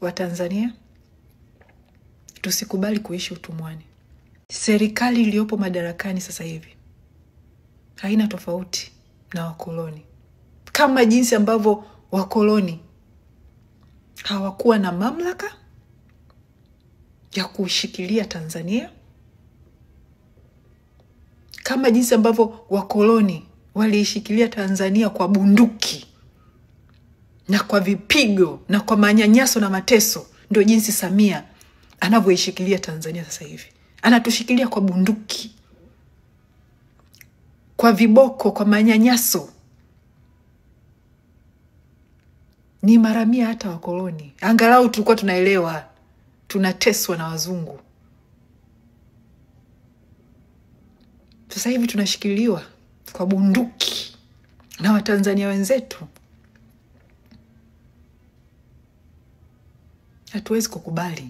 wa Tanzania, tusikubali kuishi utumwani. Serikali iliyopo madarakani sasa hivi haina tofauti na wakoloni. Kama jinsi ambavyo wakoloni hawakuwa na mamlaka ya kushikilia Tanzania, kama jinsi ambavyo wakoloni waliishikilia Tanzania kwa bunduki na kwa vipigo na kwa manyanyaso na mateso, ndio jinsi Samia anavyoishikilia Tanzania sasa hivi. Anatushikilia kwa bunduki, kwa viboko, kwa manyanyaso. Ni maramia hata wakoloni. Angalau tulikuwa tunaelewa tunateswa na wazungu. Sasa hivi tunashikiliwa kwa bunduki na Watanzania wenzetu. Hatuwezi kukubali.